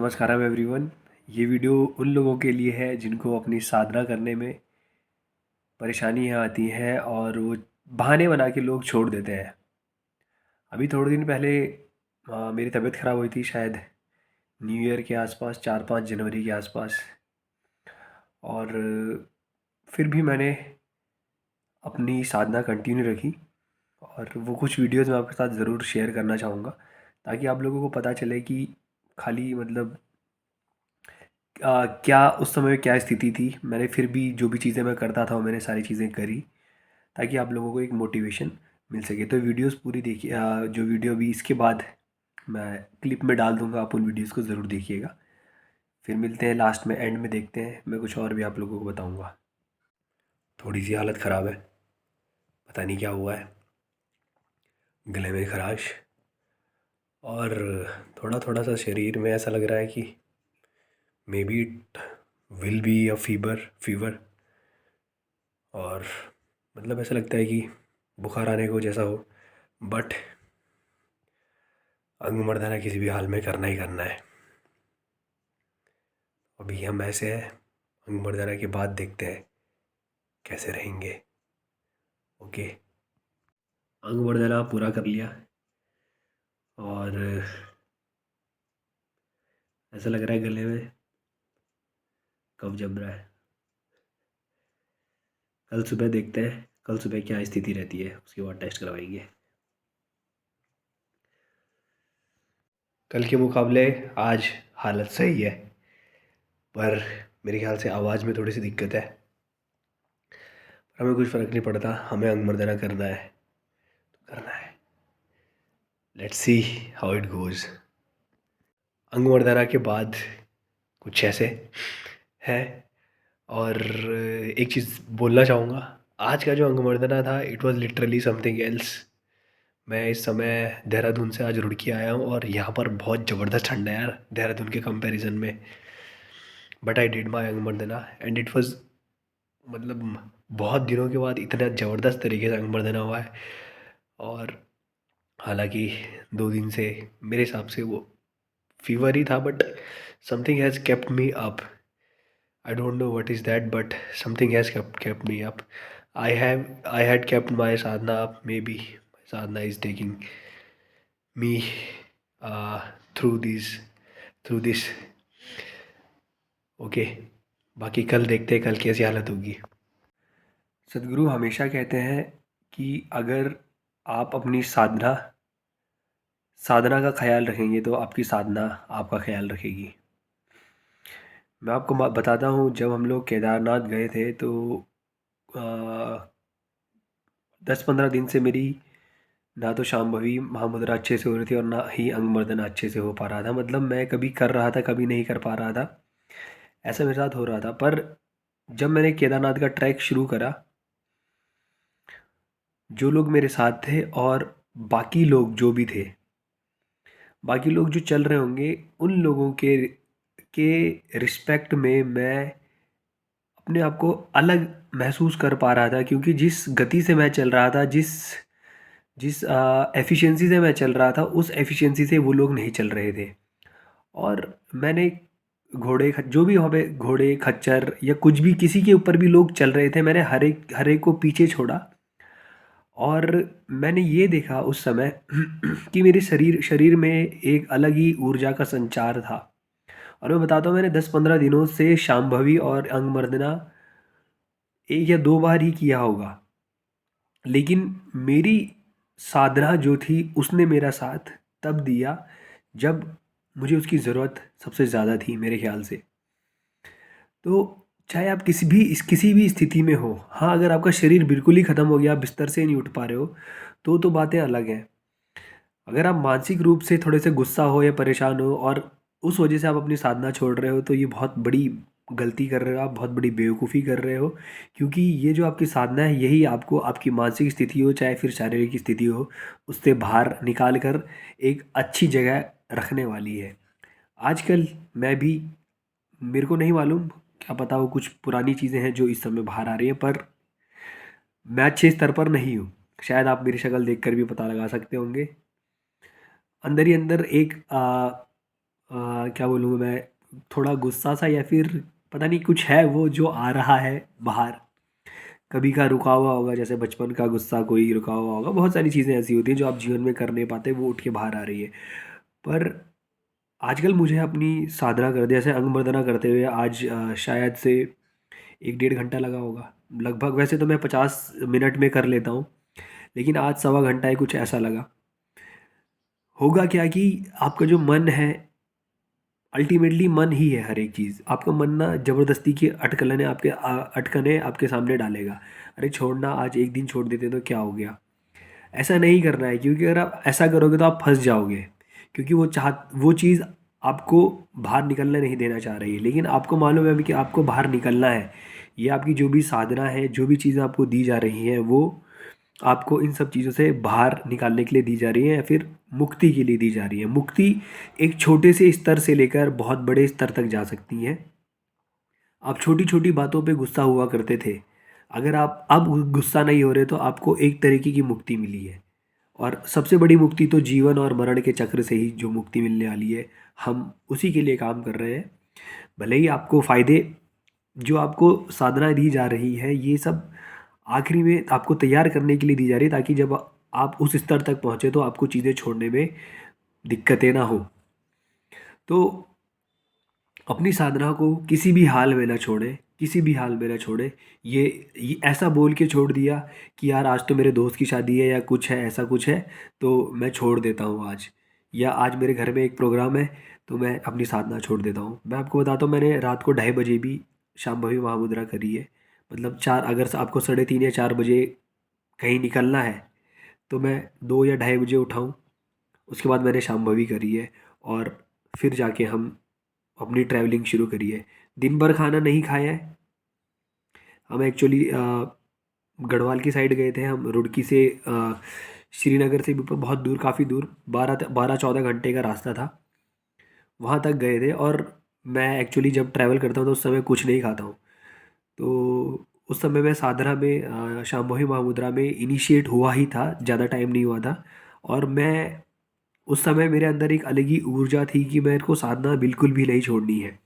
नमस्कारम everyone. ये video उन लोगों के लिए है जिनको अपनी साधना करने में परेशानियाँ आती हैं और वो बहाने बना के लोग छोड़ देते हैं। अभी थोड़े दिन पहले मेरी तबीयत ख़राब हुई थी, शायद न्यू ईयर के आसपास, 4-5 जनवरी के आसपास। और फिर भी मैंने अपनी साधना कंटिन्यू रखी और वो कुछ वीडियोज़ मैं आपके साथ ज़रूर शेयर करना चाहूँगा, ताकि आप लोगों को पता चले कि खाली मतलब क्या उस समय क्या स्थिति थी। मैंने फिर भी जो भी चीज़ें मैं करता था वो मैंने सारी चीज़ें करी, ताकि आप लोगों को एक मोटिवेशन मिल सके। तो वीडियोस पूरी देखिए, जो वीडियो भी इसके बाद मैं क्लिप में डाल दूंगा, आप उन वीडियोस को ज़रूर देखिएगा। फिर मिलते हैं लास्ट में, एंड में देखते हैं, मैं कुछ और भी आप लोगों को बताऊंगा। थोड़ी सी हालत ख़राब है, पता नहीं क्या हुआ है, गले में खराश और थोड़ा थोड़ा सा शरीर में ऐसा लग रहा है कि may be it will be a fever. और मतलब ऐसा लगता है कि बुखार आने को जैसा हो, बट अंग मर्दाना किसी भी हाल में करना ही करना है। अभी हम ऐसे हैं, अंग मर्दाना के बाद देखते हैं कैसे रहेंगे। ओके, अंग मर्दाना पूरा कर लिया और ऐसा लग रहा है गले में कफ जम रहा है। कल सुबह देखते हैं, कल सुबह क्या स्थिति रहती है, उसके बाद टेस्ट करवाएंगे। कल के मुकाबले आज हालत सही है, पर मेरे ख्याल से आवाज़ में थोड़ी सी दिक्कत है। पर हमें कुछ फ़र्क नहीं पड़ता, हमें अंग मर्दाना करना है तो करना है। Let's see how it goes. अंग मर्दाना के बाद कुछ ऐसे है। और एक चीज़ बोलना चाहूँगा, आज का जो अंग मर्दना था, it was literally something else. मैं इस समय देहरादून से आज रुड़की आया हूँ और यहाँ पर बहुत ज़बरदस्त ठंड है यार, देहरादून के कंपैरिजन में। बट आई डिड माई अंग मर्दना एंड इट वाज मतलब बहुत दिनों के बाद इतना ज़बरदस्त तरीके से अंग मर्दना हुआ है। और हालांकि 2 दिन से मेरे हिसाब से वो फीवर ही था, but something has kept me up. I don't know what is that, but something has kept me up. I had kept my sadhana up. Maybe my sadhana is taking me uh, through this. Okay, बाकी कल देखते हैं कल कैसी हालत होगी। सदगुरु हमेशा कहते हैं कि अगर आप अपनी साधना का ख्याल रखेंगे तो आपकी साधना आपका ख्याल रखेगी। मैं आपको बताता हूँ, जब हम लोग केदारनाथ गए थे तो 10-15 दिन से मेरी ना तो शांभवी महामुद्रा अच्छे से हो रही थी और ना ही अंग मर्दना अच्छे से हो पा रहा था। मतलब मैं कभी कर रहा था, कभी नहीं कर पा रहा था, ऐसा मेरे साथ हो रहा था। पर जब मैंने केदारनाथ का ट्रैक शुरू करा, जो लोग मेरे साथ थे और बाकी लोग जो भी थे, बाकी लोग जो चल रहे होंगे, उन लोगों के रिस्पेक्ट में मैं अपने आप को अलग महसूस कर पा रहा था। क्योंकि जिस गति से मैं चल रहा था, जिस जिस एफिशिएंसी से मैं चल रहा था, उस एफिशिएंसी से वो लोग नहीं चल रहे थे। और मैंने जो भी वहाँ पे घोड़े खच्चर या कुछ भी, किसी के ऊपर भी लोग चल रहे थे, मैंने हर एक को पीछे छोड़ा। और मैंने ये देखा उस समय कि मेरे शरीर शरीर में एक अलग ही ऊर्जा का संचार था। और मैं बताता हूँ, मैंने 10-15 दिनों से शांभवी और अंग मर्दना 1 या 2 बार ही किया होगा, लेकिन मेरी साधना जो थी उसने मेरा साथ तब दिया जब मुझे उसकी ज़रूरत सबसे ज़्यादा थी मेरे ख़्याल से। तो चाहे आप किसी भी स्थिति में हो, हाँ, अगर आपका शरीर बिल्कुल ही ख़त्म हो गया, आप बिस्तर से नहीं उठ पा रहे हो, तो बातें अलग हैं। अगर आप मानसिक रूप से थोड़े से गुस्सा हो या परेशान हो और उस वजह से आप अपनी साधना छोड़ रहे हो, तो ये बहुत बड़ी गलती कर रहे हो, आप बहुत बड़ी बेवकूफ़ी कर रहे हो। क्योंकि ये जो आपकी साधना है, यही आपको आपकी मानसिक स्थिति हो चाहे फिर शारीरिक स्थिति हो, उससे बाहर निकाल कर एक अच्छी जगह रखने वाली है। आजकल मैं भी, मेरे को नहीं मालूम, क्या पता वो कुछ पुरानी चीज़ें हैं जो इस समय बाहर आ रही हैं, पर मैं अच्छे स्तर पर नहीं हूँ। शायद आप मेरी शक्ल देखकर भी पता लगा सकते होंगे। अंदर ही अंदर एक क्या बोलूँ मैं, थोड़ा गुस्सा सा, या फिर पता नहीं कुछ है वो जो आ रहा है बाहर। कभी का रुका हुआ होगा, जैसे बचपन का गुस्सा कोई रुका हुआ होगा। बहुत सारी चीज़ें ऐसी होती हैं जो आप जीवन में कर नहीं पाते, वो उठ के बाहर आ रही है। पर आजकल मुझे अपनी साधना कर जैसे अंग वंदना करते हुए आज शायद से 1 डेढ़ घंटा लगा होगा लगभग। वैसे तो मैं 50 मिनट में कर लेता हूँ, लेकिन आज सवा घंटा ही कुछ ऐसा लगा। होगा क्या कि आपका जो मन है, अल्टीमेटली मन ही है हर एक चीज़। आपका मन ना ज़बरदस्ती की अटकने आपके सामने डालेगा। अरे छोड़ना, आज एक दिन छोड़ देते तो क्या हो गया। ऐसा नहीं करना है, क्योंकि अगर आप ऐसा करोगे तो आप फंस जाओगे। क्योंकि वो चीज़ आपको बाहर निकलने नहीं देना चाह रही है, लेकिन आपको मालूम है अभी कि आपको बाहर निकलना है। ये आपकी जो भी साधना है, जो भी चीज़ें आपको दी जा रही हैं, वो आपको इन सब चीज़ों से बाहर निकालने के लिए दी जा रही है, या फिर मुक्ति के लिए दी जा रही है। मुक्ति एक छोटे से स्तर से लेकर बहुत बड़े स्तर तक जा सकती है। आप छोटी छोटी बातों पे गुस्सा हुआ करते थे, अगर आप अब गुस्सा नहीं हो रहे तो आपको एक तरीके की मुक्ति मिली है। और सबसे बड़ी मुक्ति तो जीवन और मरण के चक्र से ही जो मुक्ति मिलने वाली है, हम उसी के लिए काम कर रहे हैं। भले ही आपको फ़ायदे, जो आपको साधना दी जा रही है, ये सब आखिरी में आपको तैयार करने के लिए दी जा रही है, ताकि जब आप उस स्तर तक पहुँचे तो आपको चीज़ें छोड़ने में दिक्कतें ना हो। तो अपनी साधना को किसी भी हाल में ना छोड़ें, किसी भी हाल में ना छोड़ें। ये ऐसा बोल के छोड़ दिया कि यार आज तो मेरे दोस्त की शादी है या कुछ है, ऐसा कुछ है, तो मैं छोड़ देता हूँ आज। या आज मेरे घर में एक प्रोग्राम है, तो मैं अपनी साधना छोड़ देता हूँ। मैं आपको बताता हूँ, मैंने रात को 2:30 बजे भी शांभवी महामुद्रा करी है। मतलब चार, अगर आपको 3:30 या 4 बजे कहीं निकलना है, तो मैं 2 या 2:30 बजे उठाऊँ। उसके बाद मैंने शांभवी करी है, और फिर जाके हम अपनी ट्रैवलिंग शुरू करी है। दिन भर खाना नहीं खाया है। हम एक्चुअली गढ़वाल की साइड गए थे। हम रुड़की से श्रीनगर से भी ऊपर, बहुत दूर, काफ़ी दूर, 12-14 घंटे का रास्ता था। वहाँ तक गए थे, और मैं एक्चुअली जब ट्रैवल करता हूँ तो उस समय कुछ नहीं खाता हूँ। तो उस समय मैं साधना में, शांभवी महामुद्रा में इनिशिएट हुआ ही था, ज़्यादा टाइम नहीं हुआ था। और मैं उस समय मेरे अंदर एक अलग ही ऊर्जा थी कि मेरे को साधना बिल्कुल भी नहीं छोड़नी है।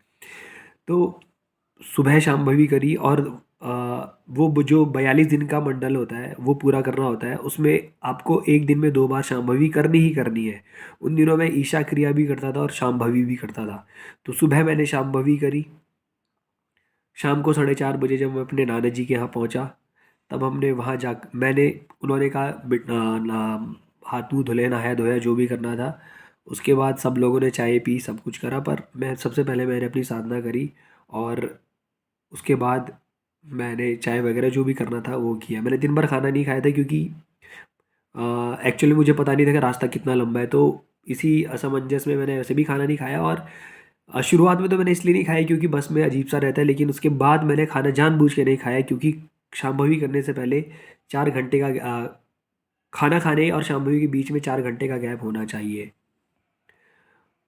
तो सुबह शाम भवी करी, और वो जो 42 दिन का मंडल होता है वो पूरा करना होता है। उसमें आपको एक दिन में 2 बार शाम भवी करनी ही करनी है। उन दिनों मैं ईशा क्रिया भी करता था और शाम भवी भी करता था। तो सुबह मैंने शाम भवी करी। शाम को 4:30 बजे जब मैं अपने नाना जी के यहाँ पहुँचा, तब हमने वहाँ जा मैंने उन्होंने कहा हाथ मुँह धुले, नहाया धोया, जो भी करना था। उसके बाद सब लोगों ने चाय पी, सब कुछ करा, पर मैं सबसे पहले मैंने अपनी साधना करी। और उसके बाद मैंने चाय वगैरह जो भी करना था वो किया। मैंने दिन भर खाना नहीं खाया था, क्योंकि एक्चुअली मुझे पता नहीं था कि रास्ता कितना लंबा है। तो इसी असमंजस में मैंने वैसे भी खाना नहीं खाया। और शुरुआत में तो मैंने इसलिए नहीं खाया क्योंकि बस में अजीब सा रहता है, लेकिन उसके बाद मैंने खाना जानबूझ के नहीं खाया, क्योंकि शांभवी करने से पहले 4 घंटे का खाना खाने और शांभवी के बीच में 4 घंटे का गैप होना चाहिए।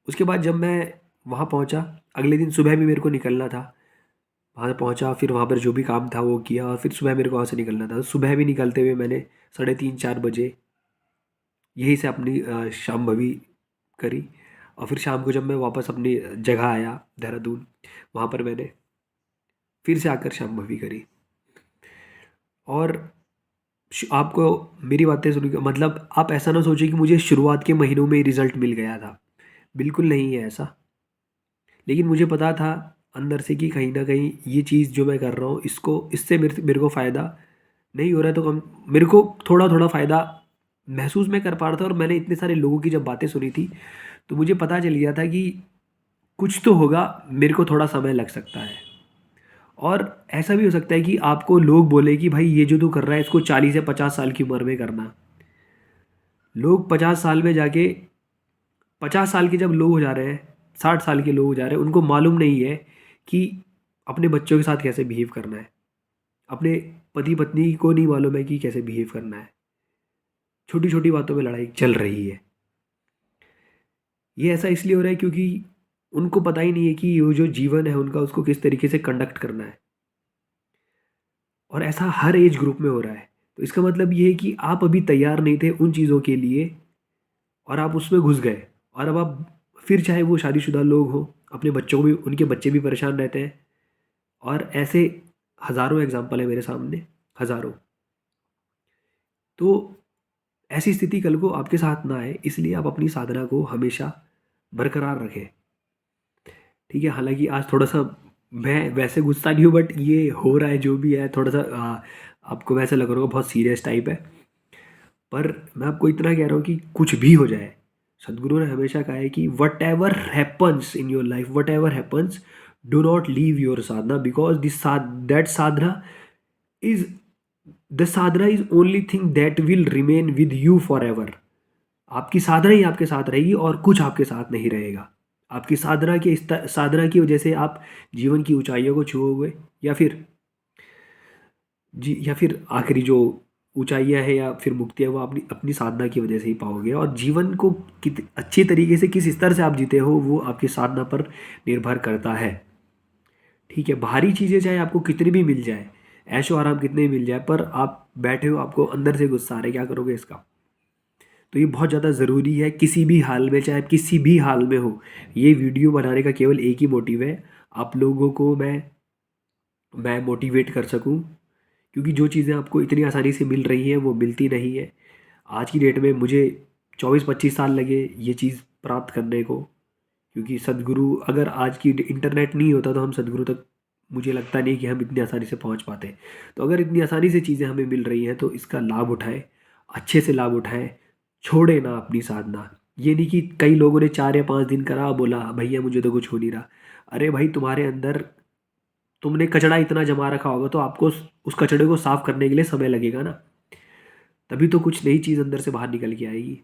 उसके बाद जब मैं वहाँ पहुँचा, अगले दिन सुबह भी मेरे को निकलना था। वहाँ पहुँचा, फिर वहाँ पर जो भी काम था वो किया, और फिर सुबह मेरे को वहाँ से निकलना था। सुबह भी निकलते हुए मैंने 3:30-4 बजे यहीं से अपनी शांभवी करी। और फिर शाम को जब मैं वापस अपनी जगह आया देहरादून, वहाँ पर मैंने फिर से आकर शांभवी करी। और आपको मेरी बातें सुन के, मतलब आप ऐसा ना सोचिए कि मुझे शुरुआत के महीनों में ही रिजल्ट मिल गया था। बिल्कुल नहीं है ऐसा। लेकिन मुझे पता था अंदर से कि कहीं ना कहीं ये चीज़ जो मैं कर रहा हूँ, इसको इससे मेरे को फ़ायदा नहीं हो रहा है। तो कम मेरे को थोड़ा थोड़ा फ़ायदा महसूस मैं कर पा रहा था। और मैंने इतने सारे लोगों की जब बातें सुनी थी, तो मुझे पता चल गया था कि कुछ तो होगा, मेरे को थोड़ा समय लग सकता है। और ऐसा भी हो सकता है कि आपको लोग बोले कि भाई ये जो तू कर रहा है इसको 40 या 50 साल की उम्र में करना। लोग 50 साल में जाके, 50 साल के जब लोग हो जा रहे हैं, 60 साल के लोग हो जा रहे हैं, उनको मालूम नहीं है कि अपने बच्चों के साथ कैसे बिहेव करना है। अपने पति पत्नी को नहीं मालूम है कि कैसे बिहेव करना है। छोटी छोटी बातों में लड़ाई चल रही है। ये ऐसा इसलिए हो रहा है क्योंकि उनको पता ही नहीं है कि वो जो जीवन है उनका, उसको किस तरीके से कंडक्ट करना है। और ऐसा हर एज ग्रुप में हो रहा है। तो इसका मतलब ये है कि आप अभी तैयार नहीं थे उन चीज़ों के लिए, और आप उसमें घुस गए। और अब आप फिर चाहे वो शादीशुदा लोग हों, अपने बच्चों को भी, उनके बच्चे भी परेशान रहते हैं। और ऐसे हज़ारों एग्जाम्पल है मेरे सामने, हज़ारों। तो ऐसी स्थिति कल को आपके साथ ना आए, इसलिए आप अपनी साधना को हमेशा बरकरार रखें। ठीक है, हालांकि आज थोड़ा सा मैं वैसे गुस्सा नहीं हूँ, बट ये हो रहा है जो भी है, थोड़ा सा आपको वैसे लग रहा होगा बहुत सीरियस टाइप है। पर मैं आपको इतना कह रहा हूँ कि कुछ भी हो जाए, सदगुरु ने हमेशा कहा है कि what ever happens in your life, what ever happens, do not leave your Sadhana, because this that Sadhana is the Sadhana is only thing that will remain with you for ever. आपकी साधना ही आपके साथ रहेगी और कुछ आपके साथ नहीं रहेगा। आपकी साधना के साधना की वजह से आप जीवन की ऊंचाइयों को छुओगे, या फिर या फिर आखिरी जो ऊंचाइयां हैं या फिर मुक्तियां, वो अपनी अपनी साधना की वजह से ही पाओगे। और जीवन को कित अच्छी तरीके से किस स्तर से आप जीते हो, वो आपकी साधना पर निर्भर करता है। ठीक है, बाहरी चीज़ें चाहे आपको कितनी भी मिल जाए, ऐशो आराम कितने भी मिल जाए, पर आप बैठे हो, आपको अंदर से गुस्सा आ रहा है, क्या करोगे इसका? तो ये बहुत ज़्यादा ज़रूरी है किसी भी हाल में, चाहे आप किसी भी हाल में हो। ये वीडियो बनाने का केवल एक ही मोटिव है, आप लोगों को मैं मोटिवेट कर सकूं। क्योंकि जो चीज़ें आपको इतनी आसानी से मिल रही हैं वो मिलती नहीं है। आज की डेट में मुझे 24-25 साल लगे ये चीज़ प्राप्त करने को। क्योंकि सदगुरु, अगर आज की इंटरनेट नहीं होता तो हम सदगुरु तक, मुझे लगता नहीं कि हम इतनी आसानी से पहुंच पाते। तो अगर इतनी आसानी से चीज़ें हमें मिल रही हैं तो इसका लाभ उठाएं, अच्छे से लाभ उठाएं, छोड़े ना अपनी साधना। ये नहीं कि कई लोगों ने 4 या 5 दिन करा, बोला भैया मुझे तो कुछ हो नहीं रहा। अरे भाई, तुम्हारे अंदर तुमने कचड़ा इतना जमा रखा होगा, तो आपको उस कचड़े को साफ करने के लिए समय लगेगा ना, तभी तो कुछ नई चीज़ अंदर से बाहर निकल के आएगी।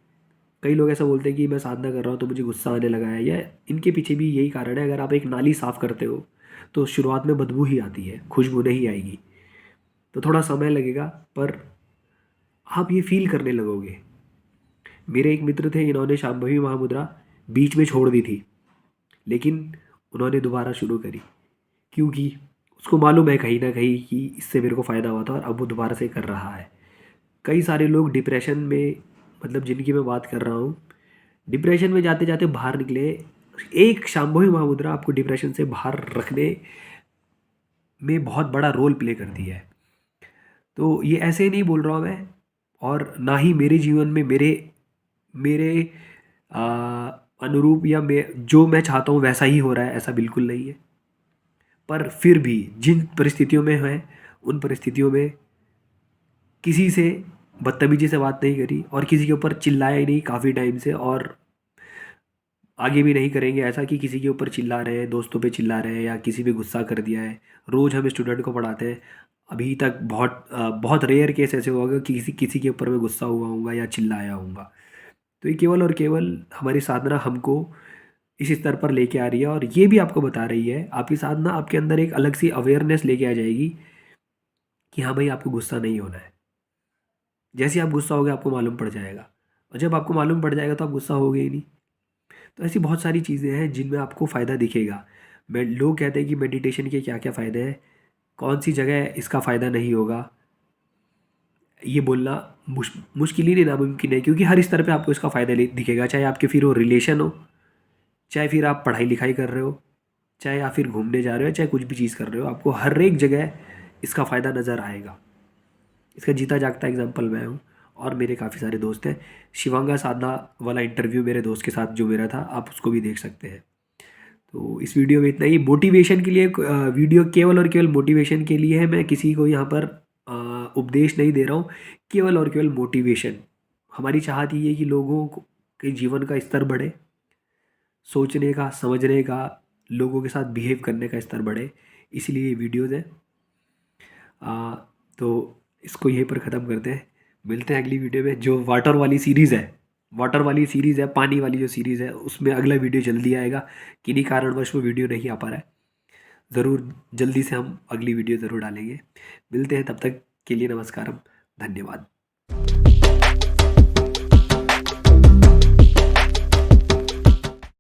कई लोग ऐसा बोलते हैं कि मैं साधना कर रहा हूँ तो मुझे गुस्सा आने लगा है, या इनके पीछे भी यही कारण है। अगर आप एक नाली साफ करते हो तो शुरुआत में बदबू ही आती है, खुशबू नहीं आएगी। तो थोड़ा समय लगेगा, पर आप ये फील करने लगोगे। मेरे एक मित्र थे, इन्होंने शांभवी महामुद्रा बीच में छोड़ दी थी, लेकिन उन्होंने दोबारा शुरू करी, क्योंकि उसको मालूम है कहीं ना कहीं कि इससे मेरे को फ़ायदा हुआ था, और अब वो दोबारा से कर रहा है। कई सारे लोग डिप्रेशन में, मतलब जिनकी मैं बात कर रहा हूँ, डिप्रेशन में जाते जाते बाहर निकले। एक शांभवी महामुद्रा आपको डिप्रेशन से बाहर रखने में बहुत बड़ा रोल प्ले करती है। तो ये ऐसे ही नहीं बोल रहा हूँ मैं, और ना ही मेरे जीवन में मेरे मेरे आ, अनुरूप या जो मैं चाहता हूँ वैसा ही हो रहा है, ऐसा बिल्कुल नहीं है। पर फिर भी जिन परिस्थितियों में है, उन परिस्थितियों में किसी से बदतमीजी से बात नहीं करी, और किसी के ऊपर चिल्लाया ही नहीं काफ़ी टाइम से, और आगे भी नहीं करेंगे ऐसा कि किसी के ऊपर चिल्ला रहे हैं, दोस्तों पे चिल्ला रहे हैं या किसी पे गुस्सा कर दिया है। रोज़ हम स्टूडेंट को पढ़ाते हैं, अभी तक बहुत रेयर केस ऐसे होगा कि किसी किसी के ऊपर मैं गुस्सा हुआ हूँगा या चिल्लाया हूँगा। तो ये केवल और केवल हमारी साधना हमको इस स्तर पर लेके आ रही है, और ये भी आपको बता रही है, आपकी साधना आपके अंदर एक अलग सी अवेयरनेस लेके आ जाएगी कि हाँ भाई, आपको गुस्सा नहीं होना है। जैसे ही आप गुस्सा होगे आपको मालूम पड़ जाएगा, और जब आपको मालूम पड़ जाएगा तो आप गुस्सा होगे ही नहीं। तो ऐसी बहुत सारी चीज़ें हैं जिनमें आपको फ़ायदा दिखेगा। मैं लोग कहते हैं कि मेडिटेशन के क्या क्या फ़ायदे हैं, कौन सी जगह इसका फ़ायदा नहीं होगा, ये बोलना मुश्किल ही नहीं, नामुमकिन है। क्योंकि हर स्तर पे आपको इसका फ़ायदा दिखेगा, चाहे आपके फिर वो रिलेशन हो, चाहे फिर आप पढ़ाई लिखाई कर रहे हो, चाहे आप फिर घूमने जा रहे हो, चाहे कुछ भी चीज़ कर रहे हो, आपको हर एक जगह इसका फ़ायदा नज़र आएगा। इसका जीता जागता एग्जाम्पल मैं हूँ, और मेरे काफ़ी सारे दोस्त हैं। शिवांगा साधना वाला इंटरव्यू मेरे दोस्त के साथ जो मेरा था, आप उसको भी देख सकते हैं। तो इस वीडियो में इतना ही। मोटिवेशन के लिए वीडियो केवल और केवल मोटिवेशन के लिए है, मैं किसी को यहाँ पर उपदेश नहीं दे रहा हूँ, केवल और केवल मोटिवेशन। हमारी चाहत ये है कि लोगों के जीवन का स्तर बढ़े, सोचने का, समझने का, लोगों के साथ बिहेव करने का स्तर बढ़े, इसलिए ये वीडियोज़ है। तो इसको यहीं पर ख़त्म करते हैं, मिलते हैं अगली वीडियो में। जो वाटर वाली सीरीज़ है, पानी वाली जो सीरीज़ है, उसमें अगला वीडियो जल्दी आएगा। किन्हीं कारणवश वो वीडियो नहीं आ पा रहा है, ज़रूर जल्दी से हम अगली वीडियो ज़रूर डालेंगे। मिलते हैं, तब तक के लिए नमस्कारम, धन्यवाद।